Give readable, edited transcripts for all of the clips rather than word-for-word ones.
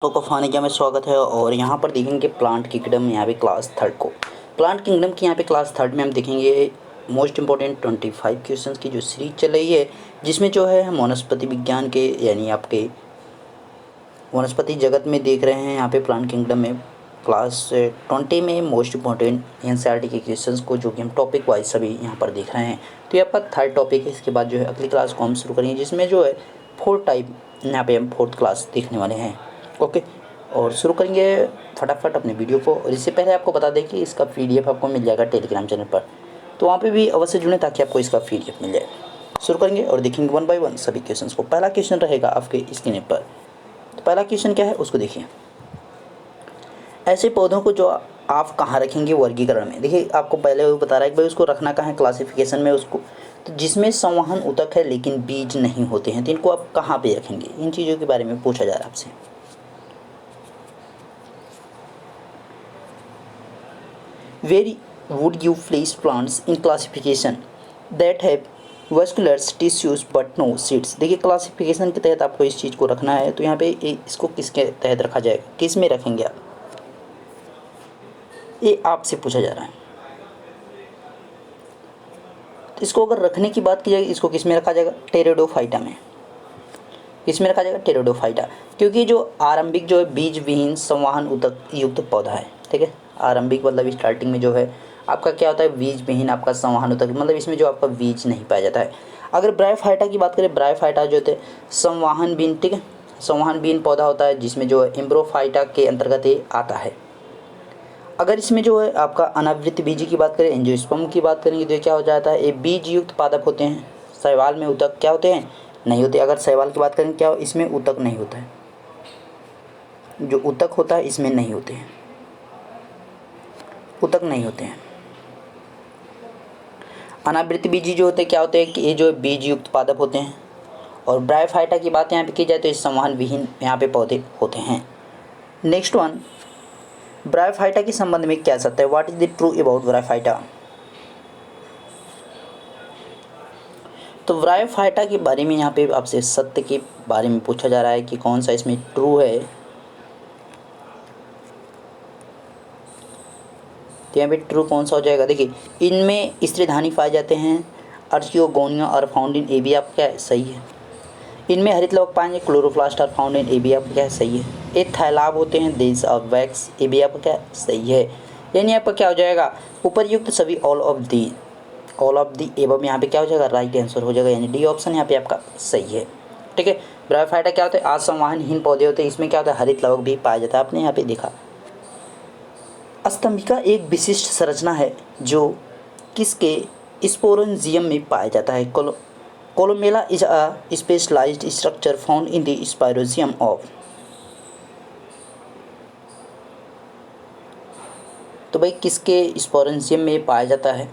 को फानिका में स्वागत है। और यहाँ पर देखेंगे प्लांट किंगडम, यहाँ पे क्लास थर्ड को प्लांट किंगडम की यहाँ पे क्लास थर्ड में हम देखेंगे मोस्ट इंपॉर्टेंट 25 क्वेश्चंस की जो सीरीज चल रही है, जिसमें जो है हम वनस्पति विज्ञान के यानी आपके वनस्पति जगत में देख रहे हैं। यहाँ पे प्लांट किंगडम में क्लास 20 में मोस्ट इंपॉर्टेंट एनसीईआरटी के क्वेश्चंस को जो कि हम टॉपिक वाइज सभी यहाँ पर देख रहे हैं। तो ये आपका थर्ड टॉपिक है। इसके बाद जो है अगली क्लास को हम शुरू करेंगे, जिसमें जो है 4 टाइप यहाँ पे हम 4th क्लास देखने वाले हैं। ओके, और शुरू करेंगे फटाफट अपने वीडियो को। और इससे पहले आपको बता दें कि इसका पीडीएफ आपको मिल जाएगा टेलीग्राम चैनल पर, तो वहाँ पे भी अवश्य जुड़ें ताकि आपको इसका पीडीएफ मिल जाए। शुरू करेंगे और देखेंगे 1 बाय 1 सभी क्वेश्चंस को। पहला क्वेश्चन रहेगा आपके स्क्रीन पर। तो पहला क्वेश्चन क्या है उसको देखिए। ऐसे पौधों को जो आप कहाँ रखेंगे वर्गीकरण में। देखिए आपको पहले वो बता रहा है कि भाई उसको रखना कहाँ है क्लासिफिकेशन में उसको। तो जिसमें संवहन ऊतक है लेकिन बीज नहीं होते हैं, तो इनको आप कहाँ पे रखेंगे। इन चीज़ों के बारे में पूछा जा रहा है आपसे। Where would you place plants in classification that have vascular tissues but no seeds। देखिए क्लासिफिकेशन के तहत आपको इस चीज़ को रखना है, तो यहाँ पे इसको किसके तहत रखा जाएगा, किस में रखेंगे आप, ये आपसे पूछा जा रहा है। तो इसको अगर रखने की बात की जाए, इसको किस में रखा जाएगा, टेरिडोफाइटा में। किस में रखा जाएगा, टेरिडोफाइटा, क्योंकि जो आरंभिक जो है बीज विहीन संवहन ऊतक युक्त पौधा है। ठीक है, आरंभिक मतलब स्टार्टिंग में जो है आपका क्या होता है, बीज विहीन आपका संवहन ऊतक, मतलब इसमें जो आपका बीज नहीं पाया जाता है। अगर ब्रायोफाइटा की बात करें, ब्रायोफाइटा जो होते हैं संवहन बीन, ठीक है, संवहन बीन पौधा होता है, जिसमें जो है एम्ब्रोफाइटा के अंतर्गत ये आता है। अगर इसमें जो है आपका अनावृत बीजी की बात करें, एंजियोस्पर्म की बात करेंगे, तो ये क्या हो जाता है, ये बीज युक्त पादप होते हैं। शैवाल में ऊतक क्या होते हैं, नहीं होते। अगर शैवाल की बात करें, क्या इसमें ऊतक नहीं होता है, जो ऊतक होता है इसमें नहीं होते हैं, ऊतक नहीं होते हैं। अनावृत बीजी जो होते हैं क्या होते हैं कि ये जो बीज युक्त पादप होते हैं। और ब्रायोफाइटा की बात यहाँ पे की जाए तो इस संवहन विहीन यहाँ पे पौधे होते हैं। नेक्स्ट वन, ब्रायोफाइटा के संबंध में क्या सत्य है, what is the true about bryophyta. तो ब्रायोफाइटा के बारे में यहाँ पे आपसे सत्य के बारे में पूछा जा रहा है कि कौन सा इसमें ट्रू है। तो यहाँ पे ट्रू कौन सा हो जाएगा, देखिए इनमें स्त्रीधानी पाए जाते हैं, अर्चियोगोनिया और फाउंड इन, ए भी आपका क्या है, सही है। इनमें हरित लवक पाएंगे, क्लोरोप्लास्ट और फाउंड इन, ए भी आपका क्या है, सही है। ये थैलाब होते हैं, देश ऑफ वैक्स, ए भी आपका क्या है, सही है। यानी आपका क्या हो जाएगा, उपरयुक्त सभी ऑल ऑफ दी एवं यहाँ पे क्या हो जाएगा, राइट आंसर हो जाएगा, यानी डी ऑप्शन यहाँ पे आपका सही है। ठीक है, ब्रायोफाइटा क्या होता है, असंवहनहीन पौधे होते हैं, इसमें क्या होता है, हरित लवक भी पाया जाता है, आपने यहाँ पे देखा। स्तंभिका एक विशिष्ट संरचना है जो किसके स्पोरेंजियम में पाया जाता है। Columella is a specialized structure found in the sporangium of. तो भाई किसके स्पोरेंजियम में पाया जाता है,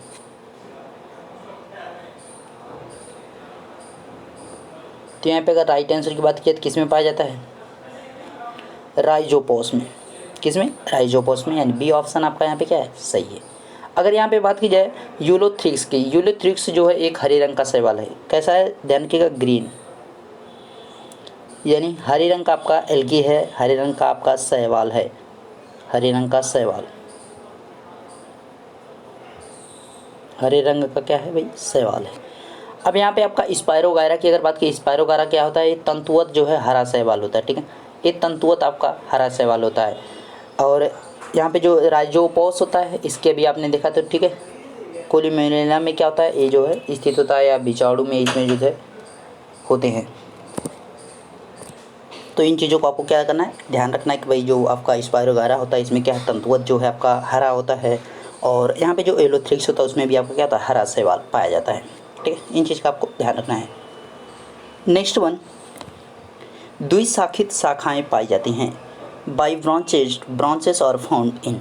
तो यहाँ पे अगर राइट आंसर की बात की तो किस में पाया जाता है, राइजोपोस में। किस में, राइजोपोस में, यानी बी ऑप्शन आपका यहाँ पे क्या है, सही है। अगर यहाँ पे बात की जाए यूलोथ्रिक्स की, यूलोथ्रिक्स जो है एक हरे रंग का शैवाल है। कैसा है, ध्यान रखिएगा, ग्रीन, यानी हरे रंग का आपका एल्गी है, हरे रंग का आपका शैवाल है, हरे रंग का शैवाल, हरे रंग का क्या है भाई, शैवाल है। अब यहाँ पे आपका स्पायरोगायरा की अगर बात की, स्पायरोगायरा क्या होता है, ये तंतुवत जो है हरा शैवाल होता है। ठीक है, ये तंतुवत आपका हरा शैवाल होता है। और यहाँ पे जो राइजोपोस होता है इसके भी आपने देखा तो ठीक है। कोलिमेला में क्या होता है, ये जो है स्थित होता है, या बिचाड़ू में इसमें जो है होते हैं। तो इन चीज़ों को आपको क्या करना है, ध्यान रखना है कि भाई जो आपका स्पायरोगायरा होता है इसमें क्या है, तंतुवत जो है आपका हरा होता है। और यहाँ पे जो एलोथ्रिक्स होता है उसमें भी आपका क्या होता है, हरा शैवाल पाया जाता है। ठीक है, इन चीज़ का आपको ध्यान रखना है। नेक्स्ट वन, द्विशाखित शाखाएँ पाई जाती हैं, बाई ब्रांचेस और फाउंड इन।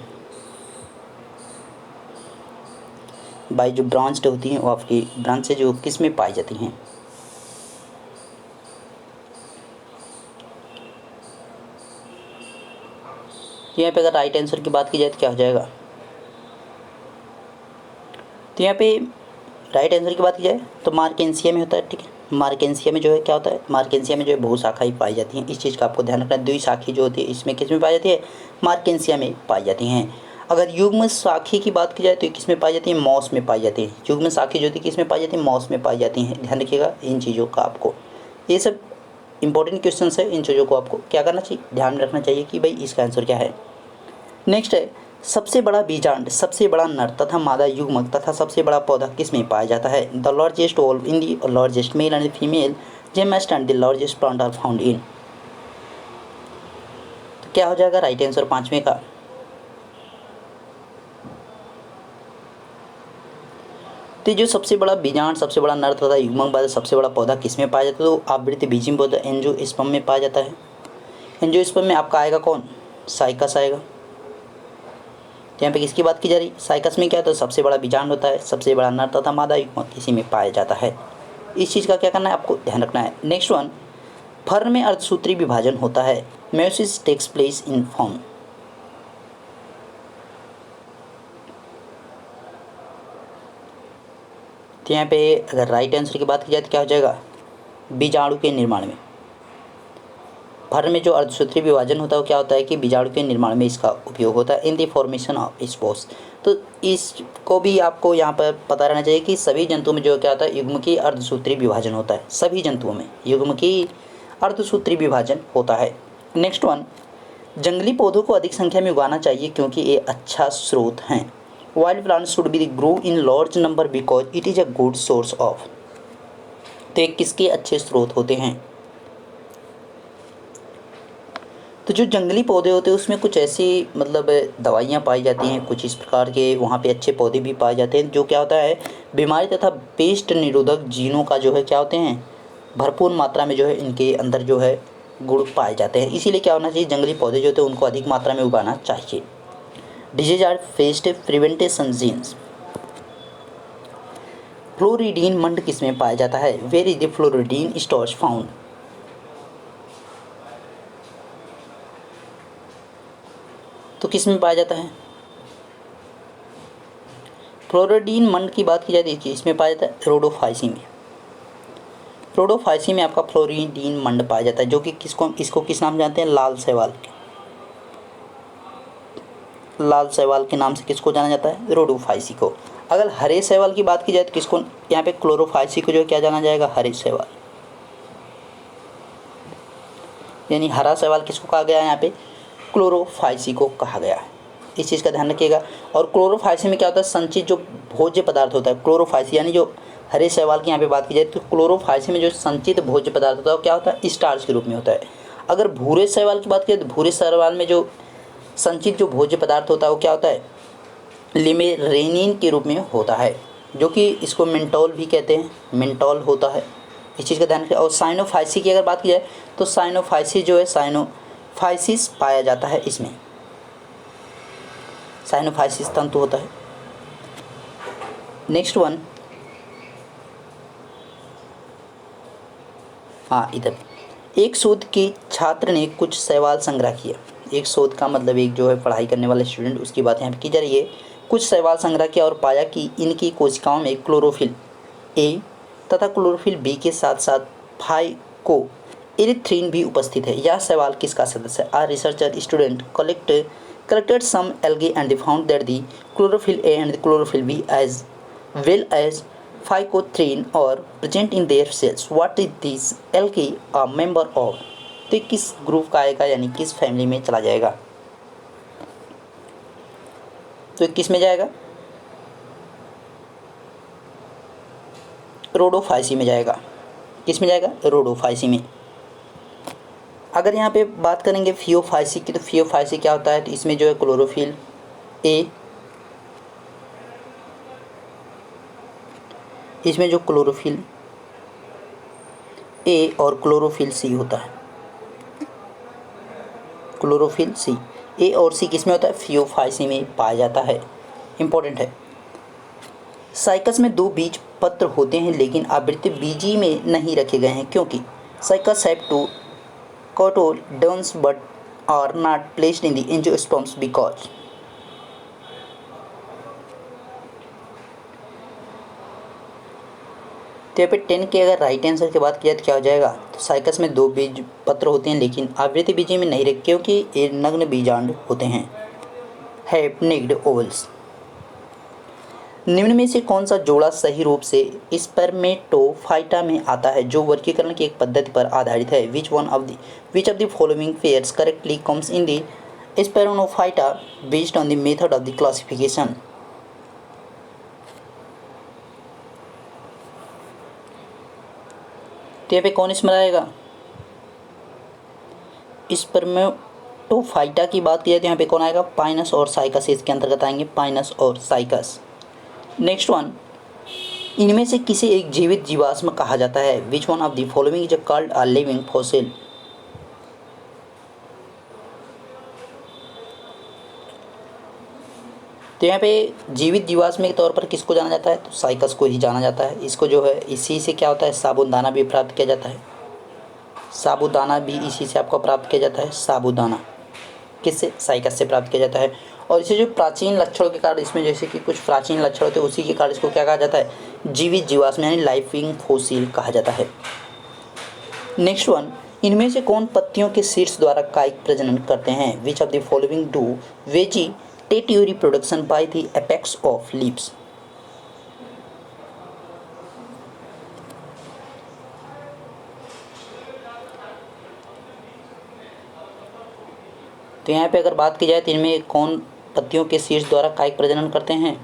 बाई जो ब्रांच्ड होती हैं वो आपकी ब्रांचेज जो किस में पाई जाती हैं, यहाँ पे अगर राइट आंसर की बात की जाए तो क्या हो जाएगा, तो यहाँ पे राइट आंसर की बात की जाए तो मार्केंसिया में होता है। ठीक है, मार्केंसिया में जो है क्या होता है, मार्केंसिया में जो है बहुशाखाएं पाई जाती हैं। इस चीज़ का आपको ध्यान रखना है। द्विशाखी जो होती है इसमें किस में पाई जाती है, मार्केंसिया में पाई जाती हैं। अगर युग्म शाखी की बात की जाए तो किस में पाई जाती है, मॉस में पाई जाती है। युग्म शाखी जो होती है किस में पाई जाती है, मॉस में पाई जाती हैं। ध्यान रखिएगा इन चीज़ों का आपको, ये सब इंपॉर्टेंट क्वेश्चन है। इन चीज़ों को आपको क्या करना चाहिए, ध्यान रखना चाहिए कि भाई इसका आंसर क्या है। नेक्स्ट है, सबसे बड़ा बीजांड, सबसे बड़ा नर तथा मादा युग्मक तथा सबसे बड़ा पौधा किस में पाया जाता है। The largest ovule in the largest male and female जेमेस्ट and the largest plant are found in. तो क्या हो जाएगा राइट आंसर पांचवें का। तो जो सबसे बड़ा बीजांड, सबसे बड़ा नर तथा युग्मक बाद सबसे बड़ा पौधा किस में पाया जाता है, तो आवृत्ति बीजिंग पौधा एंजियोस्पर्म में पाया जाता है। एंजियोस्पर्म में आपका आएगा कौन, साइकस आएगा। तो यहाँ पे किसकी बात की जा रही, साइकस में क्या होता है, सबसे बड़ा बीजांड होता है, सबसे बड़ा नर तथा मादा युग्मक इसी में पाया जाता है। इस चीज़ का क्या करना है आपको ध्यान रखना है। नेक्स्ट वन, फर में अर्धसूत्री विभाजन होता है। Meiosis takes place in form. तो यहाँ पे अगर राइट आंसर की बात की जाए तो क्या हो जाएगा, बीजाणु के निर्माण में। फर में जो अर्धसूत्री विभाजन होता है वो क्या होता है कि बीजाणु के निर्माण में इसका उपयोग होता है, in the formation of spores. तो इसको भी आपको यहाँ पर पता रहना चाहिए कि सभी जंतुओं में जो क्या होता है, युग्म की अर्धसूत्री विभाजन होता है। सभी जंतुओं में युग्म की अर्धसूत्री विभाजन होता है। नेक्स्ट वन, जंगली पौधों को अधिक संख्या में उगाना चाहिए क्योंकि ये अच्छा स्रोत हैं। Wild plant should be grow in large number because it is a good source of. तो ये किसके अच्छे स्रोत होते हैं, तो जो जंगली पौधे होते हैं उसमें कुछ ऐसी मतलब दवाइयाँ पाई जाती हैं, कुछ इस प्रकार के वहाँ पे अच्छे पौधे भी पाए जाते हैं जो क्या होता है, बीमारी तथा पेस्ट निरोधक जीनों का जो है क्या होते हैं, भरपूर मात्रा में जो है इनके अंदर जो है गुण पाए जाते हैं। इसीलिए क्या होना चाहिए, जंगली पौधे जो होते हैं उनको अधिक मात्रा में उगाना चाहिए। Disease are fest prevention genes. Floridean मंड किस में पाया जाता है, where is the floridean starch found. तो किस में पाया जाता है, फ्लोरिडीन मंड की बात की जाए तो इसमें पाया जाता है रोडोफाइसी में। रोडोफाइसी में आपका फ्लोरिडीन मंड पाया जाता है, जो कि इसको किस नाम जानते हैं, लाल शैवाल के, लाल शैवाल के नाम से किसको जाना जाता है, रोडोफाइसी को। अगर हरे शैवाल की बात की जाए तो किसको, यहाँ पे क्लोरोफाइसी को जो है क्या जाना जाएगा, हरे शैवाल, यानी हरा शैवाल किसको कहा गया है, यहाँ पे क्लोरोफाइसी को कहा गया है। इस चीज़ का ध्यान रखिएगा। और क्लोरोफाइसी में क्या होता है, संचित जो भोज्य पदार्थ होता है, क्लोरोफाइसी यानी जो हरे शैवाल की यहाँ पे बात की जाए तो क्लोरोफाइसी में जो संचित भोज्य पदार्थ होता है वो क्या होता है, स्टार्च के रूप में होता है। अगर भूरे शैवाल की बात करें तो भूरे शैवाल में जो संचित जो भोज्य पदार्थ होता है वो क्या होता है, लिमेरेनिन के रूप में होता है, जो कि इसको मेंटोल भी कहते हैं, मेंटोल होता है। इस चीज़ का ध्यान रखें। और साइनोफाइसी की अगर बात की जाए तो साइनोफाइसी जो है, साइनोफाइसिस पाया जाता है इसमें, साइनोफाइसिस तंतु होता है। नेक्स्ट वन, हाँ इधर, एक शोध के छात्र ने कुछ शैवाल संग्रह किया। एक शोध का मतलब एक जो है पढ़ाई करने वाले स्टूडेंट, उसकी बात यहाँ पे की जा रही है। कुछ शैवाल संग्रह किया और पाया कि इनकी कोशिकाओं में क्लोरोफिल ए तथा क्लोरोफिल बी के साथ साथ फाइको एरिथ्रिन भी उपस्थित है। यह शैवाल किसका सदस्य है। Or researcher student collected some algae and they found that the chlorophyll A and the chlorophyll B as well as phycothrine are present in their cells. What is this algae a member of? तो किस group का आएगा, यानी किस family में चला जाएगा, तो किस में जाएगा, रोडोफाइसी में जाएगा। किस में जाएगा, रोडोफाइसी में। अगर यहाँ पे बात करेंगे फियोफाइसी की, तो फियोफाइसी क्या होता है, तो इसमें जो है क्लोरोफिल ए, इसमें जो क्लोरोफिल ए और क्लोरोफिल सी होता है, क्लोरोफिल सी, ए और सी किस में होता है, फियोफाइसी में पाया जाता है। इंपॉर्टेंट है। साइकस में दो बीज पत्र होते हैं लेकिन आवृत्ति बीजी में नहीं रखे गए हैं क्योंकि cycas have two cotyledons but are not placed in the angiosperms because तो यहाँ पे 10 के अगर राइट आंसर की बात की जाए तो क्या हो जाएगा, तो साइकस में 2 बीज पत्र होते हैं लेकिन आवृत्ति बीजी में नहीं रखे क्योंकि ये नग्न बीजांड होते हैं, हैप्निक्ड ओवल्स। निम्न में से कौन सा जोड़ा सही रूप से स्पर्मेटोफाइटा में आता है जो वर्गीकरण की एक पद्धति पर आधारित है। Which of the following pairs correctly comes in the spermatophyta based on the method of the classification. तो यहाँ पे कौन इसमें आएगा, स्पर्मेटोफाइटा की बात की जाए तो यहाँ पे कौन आएगा, पाइनस और साइकस इसके अंतर्गत आएंगे, पाइनस और साइकस। नेक्स्ट वन, इनमें से किसे एक जीवित जीवाश्म कहा जाता है। Which one of the following is called a living fossil. तो यहाँ पे जीवित जीवाश्म के तौर पर किसको जाना जाता है, तो साइकस को ही जाना जाता है। इसको जो है इसी से क्या होता है, साबूदाना भी प्राप्त किया जाता है, साबूदाना भी इसी से आपको प्राप्त किया जाता है। साबूदाना किससे, साइकस से प्राप्त किया जाता है। और इसे जो प्राचीन लक्षणों के कारण, इसमें जैसे कि कुछ प्राचीन लक्षण होते हैं उसी के कारण इसको क्या कहा जाता है, जीवित जीवाश्म यानी लाइविंग फॉसिल कहा जाता है। नेक्स्ट वन, इनमें से कौन पत्तियों के शीर्ष द्वारा कायिक प्रजनन करते हैं। विच of the following do vegetative reproduction by the apex of leaves. तो यहाँ पे अगर बात की जाए तो इनमें कौन पत्तियों के शीर्ष द्वारा कायिक प्रजनन करते हैं।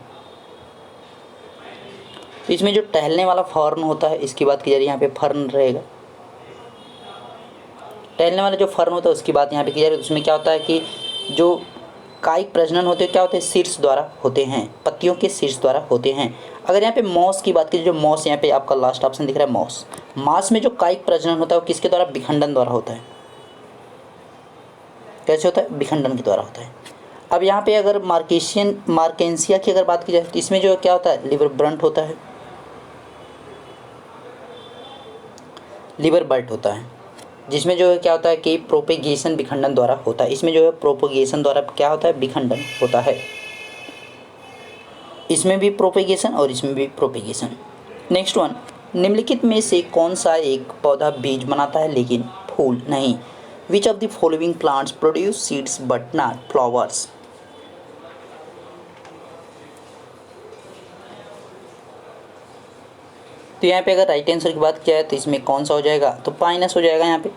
तो इसमें जो टहलने वाला फर्न होता है इसकी बात की जा रही है, यहाँ पे फर्न रहेगा। टहलने वाला जो फर्न होता है उसकी बात यहाँ पे की जा रही है। उसमें क्या होता है कि जो कायिक प्रजनन होते हैं क्या होते हैं, शीर्ष द्वारा होते हैं, पत्तियों के शीर्ष द्वारा होते हैं। अगर यहाँ पे मॉस की बात की, जो मॉस यहाँ पे आपका लास्ट ऑप्शन दिख रहा है मॉस, मास में जो कायिक प्रजनन होता है वो किसके द्वारा, विखंडन द्वारा होता है। कैसे होता है, विखंडन के द्वारा होता है। अब यहाँ पे अगर मार्केंसिया की अगर बात की जाए तो इसमें जो क्या होता है, लिवर ब्रंट होता है, लिवर बर्ट होता है, जिसमें जो है क्या होता है कि प्रोपेगेशन विखंडन द्वारा होता है। इसमें जो है प्रोपेगेशन द्वारा क्या होता है, विखंडन होता है। इसमें भी प्रोपेगेशन और इसमें भी प्रोपेगेशन। नेक्स्ट वन, निम्नलिखित में से कौन सा एक पौधा बीज बनाता है लेकिन फूल नहीं। विच of the following plants produce seeds but not flowers. तो यहाँ पे अगर राइट आंसर की बात किया है तो इसमें कौन सा हो जाएगा, तो पाइनस हो जाएगा। यहाँ पे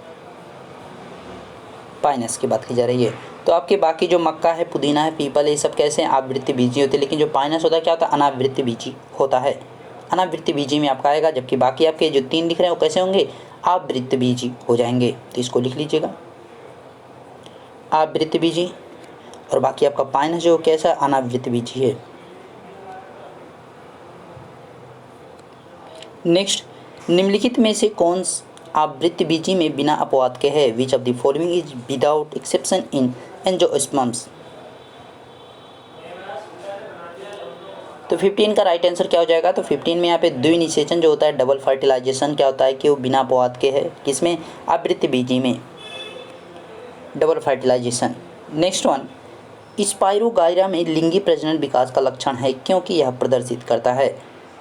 पाइनस की बात की जा रही है। तो आपके बाकी जो मक्का है, पुदीना है, पीपल, ये सब कैसे हैं, आवृत्ति बीजी होते हैं, लेकिन जो पाइनस होता है क्या होता है, अनावृत्ति बीजी होता है। अनावृत्ति बीजी में आपका आएगा, जबकि बाकी आपके जो 3 दिख रहे हैं वो कैसे होंगे, आवृत्ति बीजी हो जाएंगे। तो इसको लिख लीजिएगा, आवृत्ति बीजी। और बाकी आपका पाइनस जो कैसा अनावृत्ति बीजी है। नेक्स्ट, निम्नलिखित में से कौन आवृत्ति बीजी में बिना अपवाद के है। Which of the following is without exception in angiosperms. तो 15 का राइट आंसर क्या हो जाएगा, तो 15 में यहाँ पे द्विनिषेचन जो होता है, डबल फर्टिलाइजेशन क्या होता है कि वो बिना अपवाद के है, किसमें, आवृत्ति बीजी में, double fertilization. Next one, spirogyra में लिंगी प्रजनन विकास का लक्षण है क्योंकि यह प्रदर्शित करता है।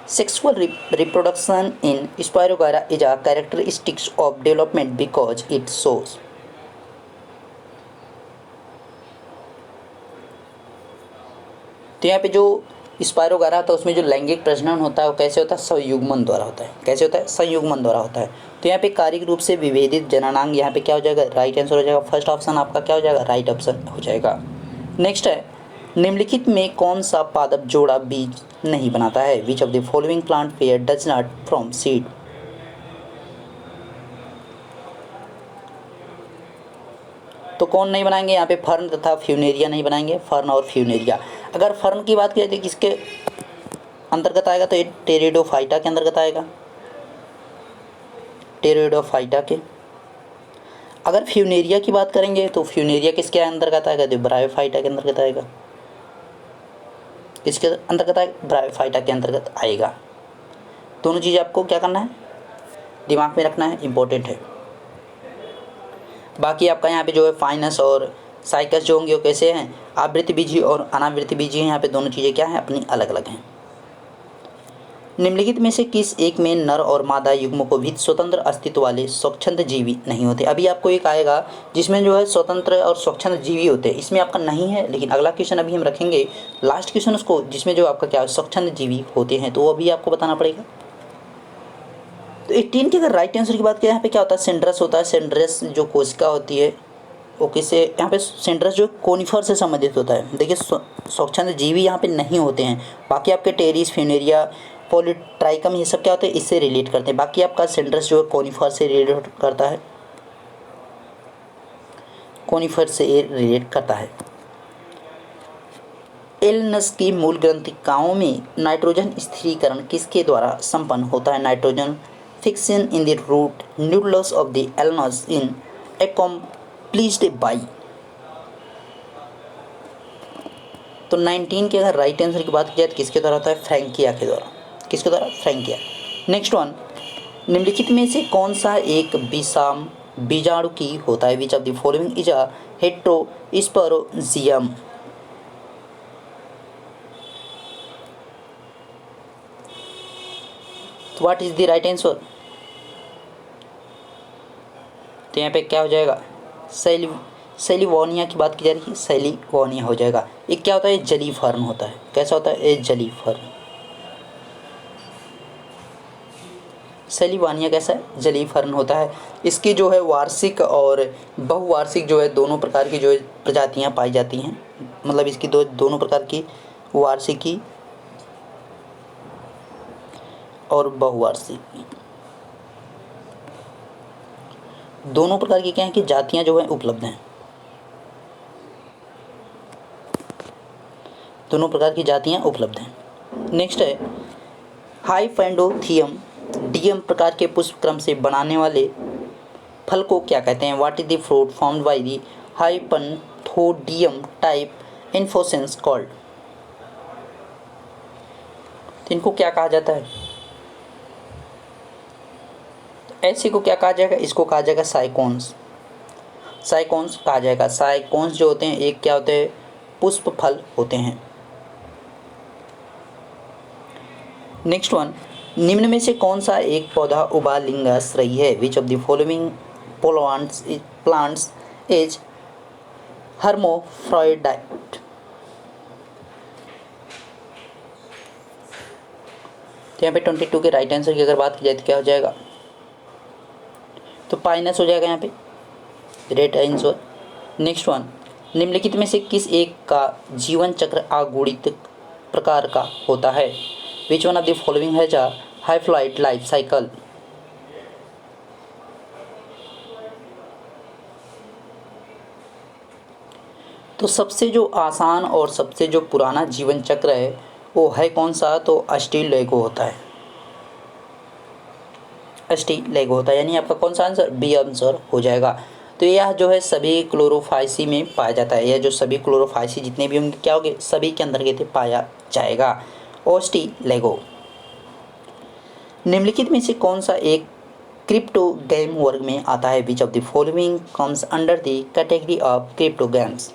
Sexual reproduction in Spirogyra is a characteristics of development because it shows। तो यहाँ पे जो स्पाइरोगायरा होता है उसमें जो लैंगिक प्रजनन होता है वो कैसे होता है, संयुग्मन द्वारा होता है। कैसे होता है, संयुग्मन द्वारा होता है। तो यहाँ पे कारिक रूप से विभेदित जननांग यहाँ पे क्या हो जाएगा, राइट आंसर हो जाएगा। फर्स्ट ऑप्शन आपका क्या हो जाएगा, राइट ऑप्शन हो जाएगा। नेक्स्ट है, निम्नलिखित में कौन सा पादप जोड़ा बीज नहीं बनाता है। Which of the following plant pair does not from seed. तो कौन नहीं बनाएंगे, यहाँ पे फर्न तथा फ्यूनेरिया नहीं बनाएंगे, फर्न और फ्यूनेरिया। अगर फर्न की बात की जाए तो किसके अंतर्गत आएगा, तो ये टेरिडोफाइटा के अंतर्गत आएगा, टेरिडोफाइटा के। अगर फ्यूनेरिया की बात करेंगे तो फ्यूनेरिया किसके अंतर्गत आएगा, तो ब्रायोफाइटा के अंतर्गत आएगा। किसके अंतर्गत आएगा, ब्रायोफाइटा के अंतर्गत आएगा। दोनों चीज़ आपको क्या करना है, दिमाग में रखना है, इंपॉर्टेंट है। बाकी आपका यहाँ पे जो है फाइनस और साइकस जो होंगे वो कैसे हैं, आवृत्ति बीजी और अनावृत्ति बीजी हैं। यहाँ पे दोनों चीज़ें क्या हैं, अपनी अलग अलग हैं। निम्नलिखित में से किस एक में नर और मादा युग्म को भी स्वतंत्र अस्तित्व वाले स्वच्छंद जीवी नहीं होते। अभी आपको एक आएगा जिसमें जो है स्वतंत्र और स्वच्छंद जीवी होते हैं, इसमें आपका नहीं है, लेकिन अगला क्वेश्चन अभी हम रखेंगे लास्ट क्वेश्चन उसको, जिसमें जो आपका क्या है स्वच्छंद जीवी होते हैं, तो वो अभी आपको बताना पड़ेगा। तो 18 के अगर राइट आंसर की बात करें, यहाँ पे क्या होता है सेंड्रस होता है। सेंड्रस जो कोशिका होती है वो किसे, यहाँ पे सेंड्रस जो कोनिफर से संबंधित होता है। देखिए स्वच्छंद जीवी यहाँ पे नहीं होते हैं, बाकी आपके टेरिस, फ्यूनेरिया, पॉलीट्राइकम ये सब क्या होते हैं इससे रिलेट करते हैं। बाकी आपका सेंड्रस जो है कोनिफर से रिलेट करता है, कोनिफर से रिलेट करता है। एलनस की मूल ग्रंथिकाओं में नाइट्रोजन स्थिरीकरण किसके द्वारा संपन्न होता है। Nitrogen fixation in the root nucleus of the alnus in accomplished by। तो 19 के अगर राइट आंसर की बात की जाए तो किसके द्वारा होता है, फ्रैंकिया के द्वारा। किसके द्वारा, फ्रैंकिया। नेक्स्ट वन, निम्नलिखित में से कौन सा एक विषाम बीजाणु की होता है। Which of the following is a heterosporangium. तो what is the right answer. तो यहाँ पे क्या हो जाएगा, सेलिवोनिया की बात की जा रही है, सेलिवोनिया हो जाएगा। ये क्या होता है, जली फर्न होता है। कैसा होता है, ये जली फर्न। सेलिवानिया कैसा है, जली फर्न होता है। इसकी जो है वार्षिक और बहुवार्षिक जो है दोनों प्रकार की जो है प्रजातियाँ पाई जाती हैं। मतलब इसकी दोनों प्रकार की वार्षिकी और बहुवार्षिक दोनों प्रकार की क्या है कि जातियाँ जो है उपलब्ध हैं। दोनों प्रकार की जातियाँ उपलब्ध हैं। नेक्स्ट है हाइपेंडोथियम डीएम प्रकार के पुष्प क्रम से बनाने वाले फल को क्या कहते हैं। What is the fruit formed by the hypanthodium type inflorescence called. तो इनको क्या कहा जाता है, ऐसे को क्या कहा जाएगा, इसको कहा जाएगा साइकोन्स। साइकोन्स कहा जाएगा। साइकोन्स जो होते हैं एक क्या होते हैं, पुष्प फल होते हैं। नेक्स्ट वन, निम्न में से कौन सा एक पौधा उभयलिंगाश्रयी है। Which of the following plants is hermaphrodite. तो यहाँ पे 22 के राइट आंसर की अगर बात की जाए तो क्या हो जाएगा, तो पाइनस हो जाएगा यहाँ पे राइट आंसर। नेक्स्ट वन, निम्नलिखित में से किस एक का जीवन चक्र अगुणित प्रकार का होता है। Which one of the following has a haplontic life cycle. तो सबसे जो आसान और सबसे जो पुराना जीवन चक्र है वो है कौन सा, तो अस्टिलेगो होता है। अस्टिलेगो होता है, यानी आपका कौन सा आंसर, बी आंसर हो जाएगा। तो यह जो है सभी क्लोरोफाइसी में पाया जाता है। यह जो सभी क्लोरोफाइसी जितने भी होंगे क्या होंगे, सभी के अंतर्गत पाया जाएगा अस्टिलेगो। निम्नलिखित में से कौन सा एक क्रिप्टोगैम वर्ग में आता है। Which of the following comes under the category of cryptogams.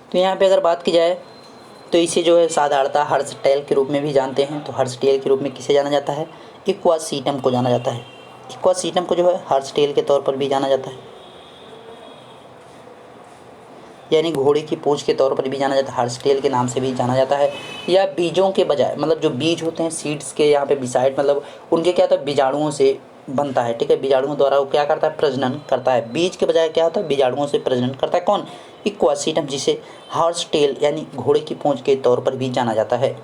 तो यहाँ पे अगर बात की जाए तो इसे जो है साधारणतः हर्सटेल के रूप में भी जानते हैं। तो हर्सटेल के रूप में किसे जाना जाता है, इक्वासीटम को जाना जाता है। इक्वासीटम को जो है हर्सटेल के तौर पर भी जाना जाता है, यानी घोड़े की पूंछ के तौर पर भी जाना जाता है, हर्सटेल के नाम से भी जाना जाता है। या बीजों के बजाय, मतलब जो बीज होते हैं सीड्स के यहाँ पे बिसाइड, मतलब उनके क्या होता है बीजाणुओं से बनता है। ठीक है, बीजाणुओं द्वारा वो क्या करता है, प्रजनन करता है। बीज के बजाय क्या होता है, बीजाणुओं से प्रजनन करता है कौन, इक्वासीटम, जिसे हॉर्सटेल यानी घोड़े की पूंछ के तौर पर भी जाना जाता है।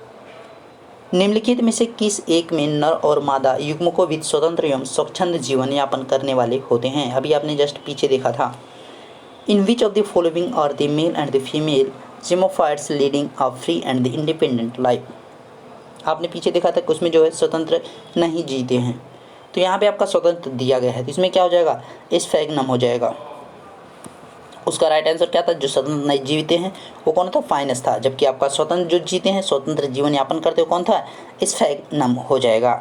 निम्नलिखित में से किस एक में नर और मादा युग्मकों बीच स्वतंत्र एवं स्वच्छंद जीवन यापन करने वाले होते हैं। अभी आपने जस्ट पीछे देखा था, in which of the following are the male and the female gametophytes leading a free and the independent life. आपने पीछे देखा था कि उसमें जो है स्वतंत्र नहीं जीते हैं। तो यहाँ पे आपका स्वतंत्र दिया गया है, तो इसमें क्या हो जाएगा, स्फैग्नम हो जाएगा। उसका राइट आंसर क्या था, जो स्वतंत्र नहीं जीते हैं वो कौन था, फाइनस था। जबकि आपका स्वतंत्र जो जीते हैं, स्वतंत्र जीवन यापन करते हो कौन था, स्फैग्नम हो जाएगा।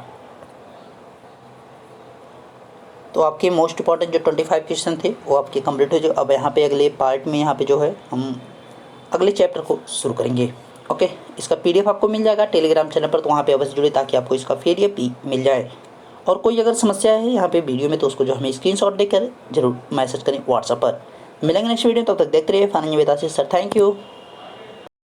तो आपके मोस्ट इंपॉर्टेंट जो 25 क्वेश्चन थे वो आपके कंप्लीट हो जो अब यहाँ पे अगले पार्ट में यहाँ पे जो है हम अगले चैप्टर को शुरू करेंगे। ओके, इसका पीडीएफ आपको मिल जाएगा टेलीग्राम चैनल पर, तो वहाँ पे अवश्य जुड़े ताकि आपको इसका पीडीएफ भी मिल जाए। और कोई अगर समस्या है यहाँ पे वीडियो में तो उसको जो हमें स्क्रीनशॉट देकर जरूर मैसेज करें व्हाट्सएप पर। मिलेंगे नेक्स्ट वीडियो, तब तक देखते रहिए final Vedant sir. Thank you.